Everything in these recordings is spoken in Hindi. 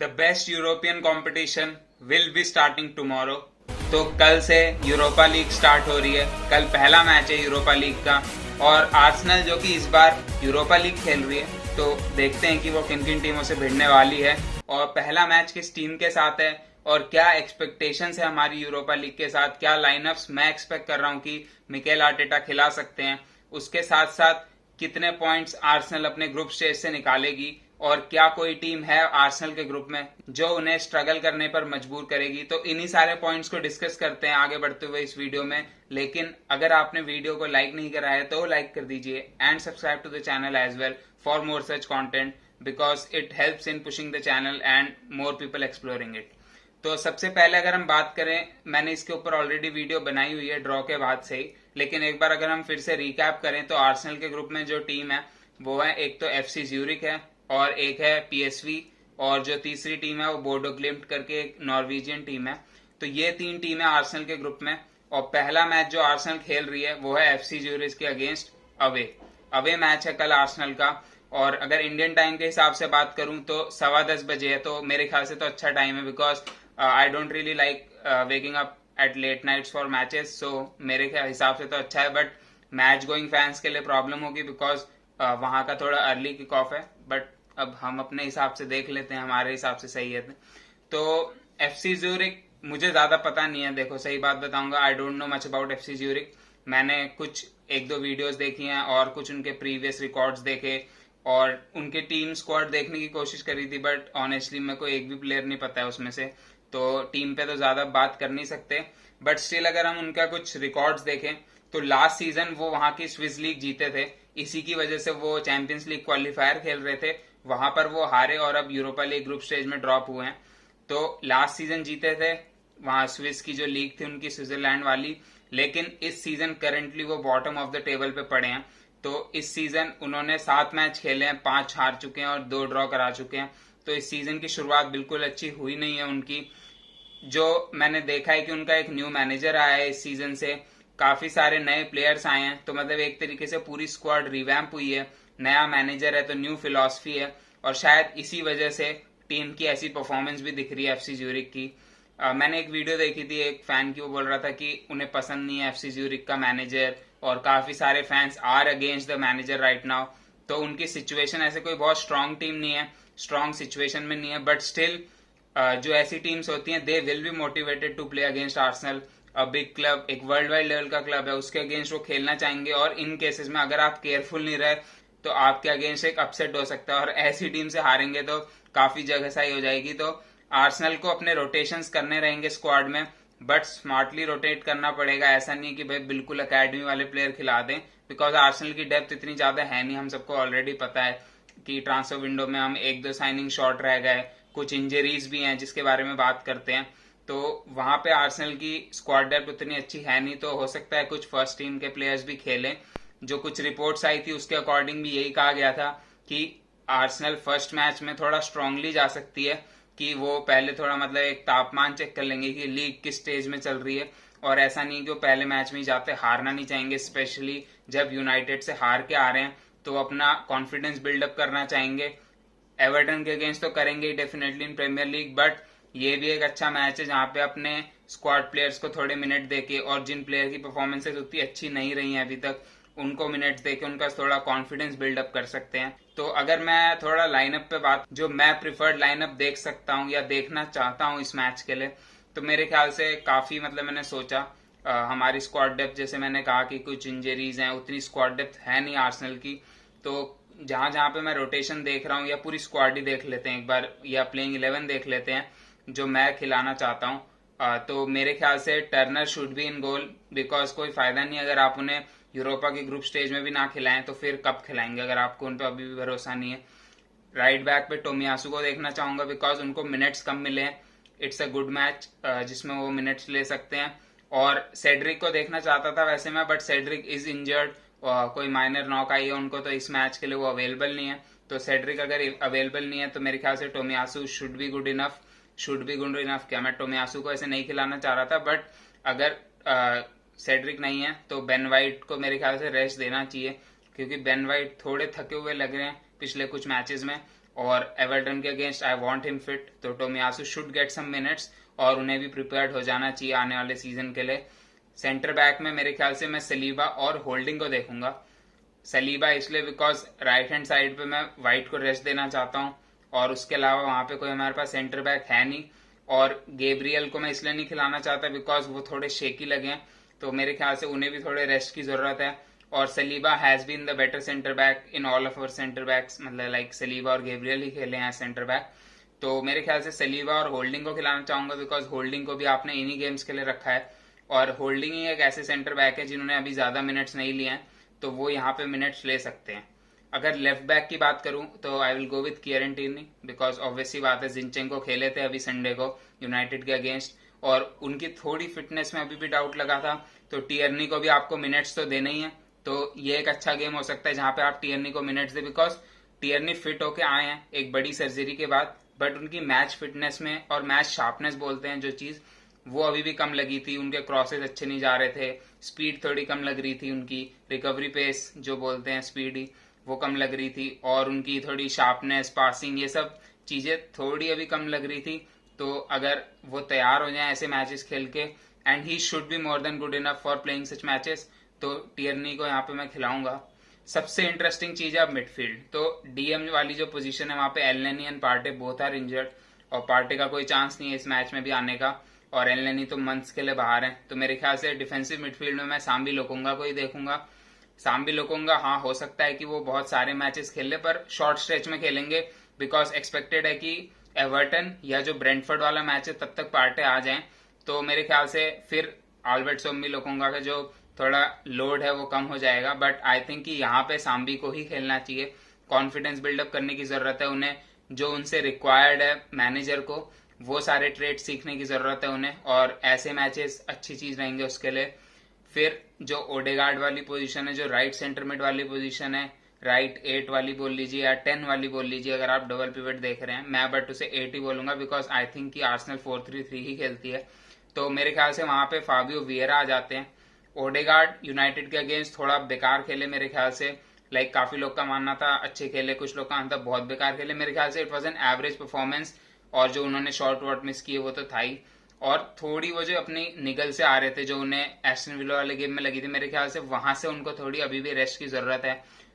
The best European competition will be starting tomorrow. तो कल से यूरोपा लीग स्टार्ट हो रही है। कल पहला मैच है यूरोपा लीग का और आर्सेनल जो कि इस बार यूरोपा लीग खेल रही है, तो देखते हैं कि वो किन किन टीमों से भिड़ने वाली है और पहला मैच किस टीम के साथ है और क्या एक्सपेक्टेशंस है हमारी यूरोपा लीग के साथ, क्या लाइनअप्स मैं एक्सपेक्ट कर रहा हूं कि मिकेल आर्टेटा खिला सकते हैं। उसके साथ साथ कितने पॉइंट्स आर्सेनल अपने ग्रुप स्टेज से निकालेगी और क्या कोई टीम है आर्सेनल के ग्रुप में जो उन्हें स्ट्रगल करने पर मजबूर करेगी। तो इन्हीं सारे पॉइंट्स को डिस्कस करते हैं आगे बढ़ते हुए इस वीडियो में। लेकिन अगर आपने वीडियो को लाइक नहीं करा है तो लाइक कर दीजिए and subscribe to the channel as well for more such content because it helps in pushing the channel and more people exploring it. तो सबसे पहले अगर हम बात करें, मैंने इसके ऊपर ऑलरेडी वीडियो बनाई हुई है ड्रॉ के बाद से ही, लेकिन एक बार अगर हम फिर से रिकैप करें तो आर्सेनल के ग्रुप में जो टीम है वो है एक तो एफसी ज्यूरिक है और एक है पीएसवी और जो तीसरी टीम है वो बोर्डो ग्लिम्ट करके एक नॉर्वेजियन टीम है। तो ये तीन टीम है आर्सेनल के ग्रुप में और पहला मैच जो आर्सेनल खेल रही है वो है एफसी ज्यूरिक के अगेंस्ट अवे मैच है कल आर्सेनल का। और अगर इंडियन टाइम के हिसाब से बात करूं तो 10:15 है, तो मेरे ख्याल से तो अच्छा टाइम है because I don't really like waking up at late nights for matches. So मेरे हिसाब से तो अच्छा है, बट मैच गोइंग फैंस के लिए प्रॉब्लम होगी बिकॉज वहां का थोड़ा अर्ली किक ऑफ है। बट अब हम अपने हिसाब से देख लेते हैं, हमारे हिसाब से सही है। तो एफसी ज्यूरिक मुझे ज्यादा पता नहीं है, देखो सही बात बताऊंगा, I don't know much about FC Zurich. मैंने कुछ एक दो वीडियोस देखी हैं और कुछ उनके प्रीवियस रिकॉर्ड्स देखे और उनके टीम स्क्वाड देखने की कोशिश करी थी, बट ऑनेस्टली मेरे को एक भी प्लेयर नहीं पता है उसमें से, तो टीम पे तो ज्यादा बात कर नहीं सकते। बट स्टिल अगर हम उनका कुछ रिकॉर्ड्स देखें तो लास्ट सीजन वो वहां की स्विस लीग जीते थे, इसी की वजह से वो चैंपियंस लीग क्वालिफायर खेल रहे थे, वहां पर वो हारे और अब यूरोपा लीग ग्रुप स्टेज में ड्रॉप हुए हैं। तो लास्ट सीजन जीते थे वहां स्विस की जो लीग थी उनकी, स्विट्जरलैंड वाली, लेकिन इस सीजन करंटली वो बॉटम ऑफ द टेबल पे पड़े हैं। तो इस सीजन उन्होंने 7 मैच खेले हैं, 5 हार चुके हैं और 2 ड्रॉ करा चुके हैं। तो इस सीजन की शुरुआत बिल्कुल अच्छी हुई नहीं है उनकी। जो मैंने देखा है कि उनका एक न्यू मैनेजर आया है इस सीजन से, काफी सारे नए प्लेयर्स आए हैं, तो मतलब एक तरीके से पूरी स्क्वाड रिवैम्प हुई है, नया मैनेजर है तो न्यू फिलॉसफी है और शायद इसी वजह से टीम की ऐसी परफॉर्मेंस भी दिख रही है एफसी ज्यूरिक की। मैंने एक वीडियो देखी थी एक फैन की, वो बोल रहा था कि उन्हें पसंद नहीं है एफसी ज्यूरिक का मैनेजर और काफी सारे fans are against the manager right now. तो उनकी सिचुएशन ऐसे कोई बहुत स्ट्रांग टीम नहीं है, स्ट्रांग सिचुएशन में नहीं है, बट स्टिल जो ऐसी टीम्स होती हैं they will be motivated to play against Arsenal, a big club, एक वर्ल्ड वाइड लेवल का क्लब है, उसके अगेंस्ट वो खेलना चाहेंगे और इन केसेस में अगर आप केयरफुल नहीं रहे तो आपके अगेंस्ट एक अपसेट हो सकता है और ऐसी टीम से हारेंगे तो काफी जगह सही हो जाएगी। तो आर्सेनल को अपने रोटेशंस करने रहेंगे स्क्वाड में, बट स्मार्टली रोटेट करना पड़ेगा। ऐसा नहीं कि भाई बिल्कुल अकेडमी वाले प्लेयर खिला दें बिकॉज आर्सेनल की डेप्थ इतनी ज्यादा है नहीं, हम सबको ऑलरेडी पता है कि ट्रांसफर विंडो में हम एक दो साइनिंग शॉर्ट रह गए, कुछ इंजरीज भी हैं जिसके बारे में बात करते हैं। तो वहां पे आर्सेनल की स्क्वाड डेप्थ उतनी अच्छी है नहीं, तो हो सकता है कुछ फर्स्ट टीम के प्लेयर्स भी खेलें। जो कुछ रिपोर्ट्स आई थी उसके अकॉर्डिंग भी यही कहा गया था कि आर्सेनल फर्स्ट मैच में थोड़ा स्ट्रांगली जा सकती है, कि वो पहले थोड़ा मतलब एक तापमान चेक कर लेंगे कि लीग किस स्टेज में चल रही है और ऐसा नहीं कि वो पहले मैच में ही जाते हारना नहीं चाहेंगे, स्पेशली जब यूनाइटेड से हार के आ रहे हैं तो अपना कॉन्फिडेंस बिल्डअप करना चाहेंगे। एवर्टन के अगेंस्ट तो करेंगे ही definitely in premier league, but ये भी एक अच्छा मैच है जहां पे अपने स्क्वाड प्लेयर्स को थोड़े मिनट देके और जिन प्लेयर की परफॉर्मेंसेस उतनी अच्छी नहीं रही हैं अभी तक उनको मिनट्स देके उनका थोड़ा कॉन्फिडेंस बिल्डअप कर सकते हैं। तो अगर मैं थोड़ा लाइनअप पे बात, जो मैं प्रिफर्ड लाइनअप देख सकता हूँ या देखना चाहता हूँ इस मैच के लिए, तो मेरे ख्याल से काफी मतलब मैंने सोचा हमारी स्क्वाड डेप्थ, जैसे मैंने कहा कि कुछ इंजरीज हैं, उतनी स्क्वाड डेप्थ है नहीं आर्सेनल की। तो जहां जहां पे मैं रोटेशन देख रहा हूँ या पूरी स्क्वाड ही देख लेते हैं एक बार, या प्लेइंग 11 देख लेते हैं जो मैं खिलाना चाहता हूँ। तो मेरे ख्याल से Turner should be in goal because कोई फायदा नहीं अगर आप उन्हें यूरोपा की ग्रुप स्टेज में भी ना खिलाएं तो फिर कब खिलाएंगे अगर आपको उन पर अभी भी भरोसा नहीं है। राइट बैक पे टोमियासु को देखना चाहूंगा बिकॉज उनको मिनट्स कम मिले हैं, इट्स अ गुड मैच जिसमें वो मिनट्स ले सकते हैं। और सेड्रिक को देखना चाहता था वैसे मैं, बट सेड्रिक इज इंजर्ड, कोई माइनर नॉक आई है उनको, तो इस मैच के लिए वो अवेलेबल नहीं है। तो सेड्रिक अगर अवेलेबल नहीं है तो मेरे ख्याल से टोमियासु शुड बी गुड इनफ, क्या मैं टोमियासु को ऐसे नहीं खिलाना चाह रहा था, बट अगर सेड्रिक नहीं है तो बेन वाइट को मेरे ख्याल से रेस्ट देना चाहिए क्योंकि बेन वाइट थोड़े थके हुए लग रहे हैं पिछले कुछ मैचेस में और एवर्टन के against I want him fit, तो टोमियासु शुड गेट सम मिनट्स और उन्हें भी प्रिपेयर्ड हो जाना चाहिए आने वाले सीजन के लिए। सेंटर बैक में मेरे ख्याल से मैं सलीबा और होल्डिंग को देखूंगा। सलीबा इसलिए बिकॉज राइट हैंड साइड पे मैं वाइट को रेस्ट देना चाहता हूँ और उसके अलावा वहां पे कोई हमारे पास सेंटर बैक है नहीं, और गेब्रियल को मैं इसलिए नहीं खिलाना चाहता बिकॉज वो थोड़े शेकी लगे हैं, तो मेरे ख्याल से उन्हें भी थोड़े रेस्ट की जरूरत है। और Saliba has been the better centre back in all of our centre backs, मतलब लाइक सलीबा और गेब्रियल ही खेले हैं सेंटर बैक, तो मेरे ख्याल से सलीबा और होल्डिंग को खिलाना चाहूंगा बिकॉज होल्डिंग को भी आपने इन्हीं गेम्स के लिए रखा है और होल्डिंग ही एक ऐसे सेंटर बैक है जिन्होंने अभी ज्यादा मिनट्स नहीं लिए हैं, तो वो यहाँ पे मिनट्स ले सकते हैं। अगर लेफ्ट बैक की बात करूं तो I will go with Kieran Tierney because obviously बात है जिनचेंको खेले थे अभी संडे को यूनाइटेड के अगेंस्ट और उनकी थोड़ी फिटनेस में अभी भी डाउट लगा था, तो टियर्नी को भी आपको मिनट्स तो देना ही है, तो ये एक अच्छा गेम हो सकता है जहां पे आप टियर्नी को मिनट्स दे बिकॉज टियर्नी फिट होके आए हैं एक बड़ी सर्जरी के बाद, बट उनकी मैच फिटनेस में और मैच शार्पनेस बोलते हैं जो चीज, वो अभी भी कम लगी थी, उनके क्रॉसेज अच्छे नहीं जा रहे थे, स्पीड थोड़ी कम लग रही थी, उनकी रिकवरी पेस जो बोलते हैं स्पीड ही वो कम लग रही थी, और उनकी थोड़ी शार्पनेस पासिंग ये सब चीजें थोड़ी अभी कम लग रही थी। तो अगर वो तैयार हो जाए ऐसे मैचेस खेल के, and he should be more than good enough for playing such matches, तो टियर्नी को यहाँ पे मैं खिलाऊंगा। सबसे इंटरेस्टिंग चीज है अब मिडफील्ड, तो डीएम वाली जो पोजीशन है वहां पे Elneny and Partey both are injured, और पार्टे का कोई चांस नहीं है इस मैच में भी आने का, और एलनेनी तो मंथ्स के लिए बाहर है, तो मेरे ख्याल से डिफेंसिव मिडफील्ड में मैं सांबी लोकोंगा को ही देखूंगा। सांबी लोकोंगा हाँ हो सकता है कि वो बहुत सारे मैचेस खेल ले पर शॉर्ट स्ट्रेच में खेलेंगे बिकॉज एक्सपेक्टेड है कि एवर्टन या जो ब्रेंटफोर्ड वाला मैच है तब तक पार्टे आ जाएं, तो मेरे ख्याल से फिर आल्बर्ट सोम्बी लोकोंगा का जो थोड़ा लोड है वो कम हो जाएगा, बट आई थिंक कि यहाँ पे सांबी को ही खेलना चाहिए, कॉन्फिडेंस बिल्डअप करने की जरूरत है उन्हें, जो उनसे रिक्वायर्ड है मैनेजर को वो सारे ट्रेड सीखने की जरूरत है उन्हें, और ऐसे मैचेस अच्छी चीज रहेंगे उसके लिए। फिर जो ओडेगार्ड वाली पोजीशन है, जो राइट सेंटर मिड वाली पोजीशन है, राइट 8 वाली बोल लीजिए या 10 वाली बोल लीजिए अगर आप डबल पिवट देख रहे हैं, मैं बट उसे 8 ही बोलूंगा बिकॉज आई थिंक कि आर्सेनल 4-3-3 ही खेलती है, तो मेरे ख्याल से वहां पे फाबियो वियरा आ जाते हैं। ओडेगार्ड यूनाइटेड के अगेंस्ट थोड़ा बेकार खेले मेरे ख्याल से, लाइक काफी लोग का मानना था अच्छे खेले, कुछ लोग का मानना था बहुत बेकार खेले, मेरे ख्याल से it was an average performance, और जो उन्होंने शॉर्ट वॉट मिस किए वो तो था ही, और थोड़ी वो जो अपनी निगल से आ रहे थे जो उन्हें एस्टन विला वाले गेम में लगी थी, मेरे ख्याल से वहां से उनको थोड़ी अभी भी रेस्ट की जरूरत है,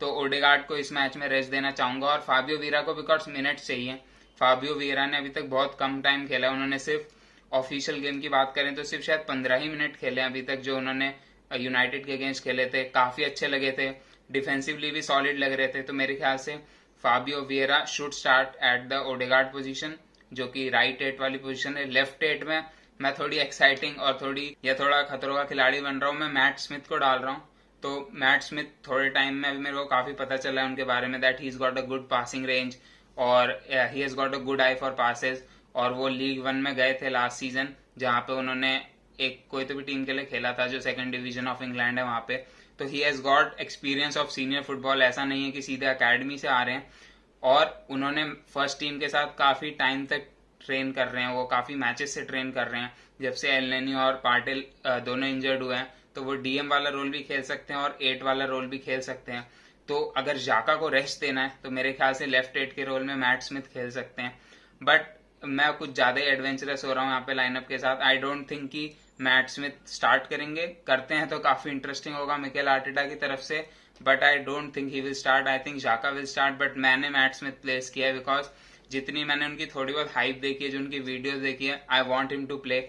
तो ओडेगार्ड को इस मैच में रेस्ट देना चाहूंगा, और फाबियो वीरा को बिकॉज मिनट चाहिए। फाबियो वीरा ने अभी तक बहुत कम टाइम खेला, उन्होंने सिर्फ ऑफिशियल गेम की बात करें तो सिर्फ शायद 15 ही मिनट खेले अभी तक जो उन्होंने यूनाइटेड के अगेंस्ट खेले थे, काफी अच्छे लगे थे, डिफेंसिवली भी सॉलिड लग रहे थे, तो मेरे ख्याल से Fabio Vieira should start at the Odegaard position जो कि राइट 8 वाली पोजीशन है। लेफ्ट 8 में मैं थोड़ी एक्साइटिंग और थोड़ा खतरों का खिलाड़ी बन रहा हूँ, मैं मैट स्मिथ को डाल रहा हूँ, तो मैट स्मिथ थोड़े टाइम में अभी मेरे को काफी पता चला है उनके बारे में that he is got a good passing range और he has got a good eye for passes, और वो लीग 1 में गए थे लास्ट सीजन जहां पे उन्होंने एक कोई तो भी टीम के लिए खेला था जो सेकंड डिवीजन ऑफ इंग्लैंड है वहां पे, तो ही has got experience of senior football, ऐसा नहीं है कि सीधे अकेडमी से आ रहे हैं, और उन्होंने फर्स्ट टीम के साथ काफी टाइम तक ट्रेन कर रहे हैं, वो काफी मैचेस से ट्रेन कर रहे हैं, जब से एलनेनी और पाटिल दोनों इंजर्ड हुए हैं, तो वो डीएम वाला रोल भी खेल सकते हैं और 8 वाला रोल भी खेल सकते हैं, तो अगर जाका को रेस्ट देना है तो मेरे ख्याल से लेफ्ट 8 के रोल में मैट स्मिथ खेल सकते हैं, बट मैं कुछ ज्यादा ही एडवेंचरस हो रहा हूँ यहाँ पे लाइनअप के साथ, आई डोंट थिंक कि मैट स्मिथ स्टार्ट करेंगे, करते हैं तो काफी इंटरेस्टिंग होगा मिकेल आर्टेटा की तरफ से, but I don't think he will start, I think जाका विल स्टार्ट, बट मैंने मैट स्मिथ प्लेस किया है बिकॉज जितनी मैंने उनकी थोड़ी बहुत हाइप देखी है, जो उनकी वीडियोस देखी है, I want him to play,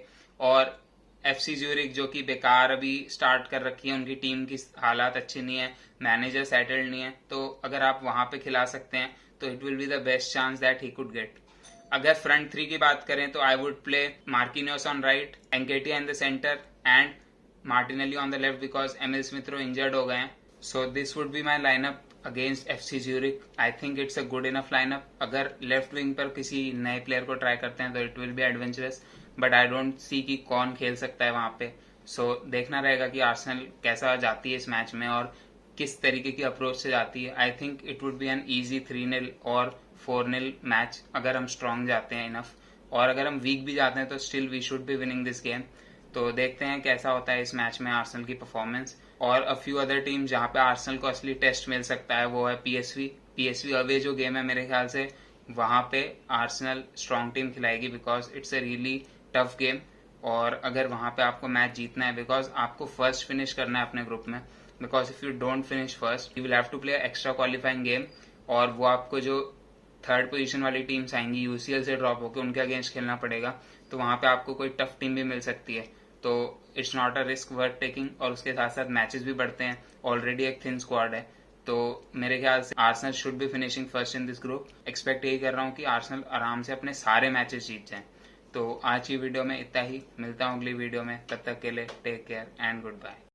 और एफसी ज्यूरिक जो कि बेकार अभी स्टार्ट कर रखी है, उनकी टीम की हालात अच्छी नहीं है, मैनेजर सेटल्ड नहीं है, तो अगर आप वहां पे खिला सकते हैं तो it will be the best chance that he could get. अगर फ्रंट 3 की बात करें तो I would play Marquinhos on right, Nketiah in the centre and Martinelli on the left because Emile Smith Rowe injured हो गए हैं, so this would be my lineup against FC Zurich. I think it's a good enough lineup. अगर लेफ्ट विंग पर किसी नए प्लेयर को ट्राई करते हैं तो it will B adventurous, but I don't see कि कौन खेल सकता है वहां पे, सो देखना रहेगा कि आर्सेनल कैसा जाती है इस मैच में और किस तरीके की अप्रोच से जाती है। I think it would be an easy 3-0 और 4-0 मैच अगर हम स्ट्रांग जाते हैं इनफ, और अगर हम वीक भी जाते हैं तो still we should be winning this game. तो देखते हैं कैसा होता है इस मैच में आर्सेनल की परफॉर्मेंस। और अ फ्यू अदर टीम जहां पे आर्सेनल को असली टेस्ट मिल सकता है वो है पीएसवी अवे जो गेम है मेरे ख्याल से वहाँ पे आर्सेनल स्ट्रॉन्ग टीम खिलाएगी because it's a really tough game. और अगर वहाँ पे आपको मैच जीतना है, बिकॉज आपको फर्स्ट फिनिश करना है अपने ग्रुप में, because if you don't finish first you will have to play extra qualifying game, और वो आपको जो थर्ड पोजीशन वाली टीम्स आएंगी यूसीएल से ड्रॉप होकर उनके अगेंस्ट खेलना पड़ेगा, तो वहाँ पे आपको कोई टफ टीम भी मिल सकती है। तो it's not a risk worth taking, और उसके साथ साथ मैचेस भी बढ़ते हैं, ऑलरेडी एक थिन स्क्वाड है। तो मेरे ख्याल से Arsenal should be finishing first in this group. Expect यही कर रहा हूँ कि आर्सेनल आराम से अपने सारे मैचेस जीत जाएं। तो आज की वीडियो में इतना ही, मिलता हूँ अगली वीडियो में, तब तक के लिए take care and good bye.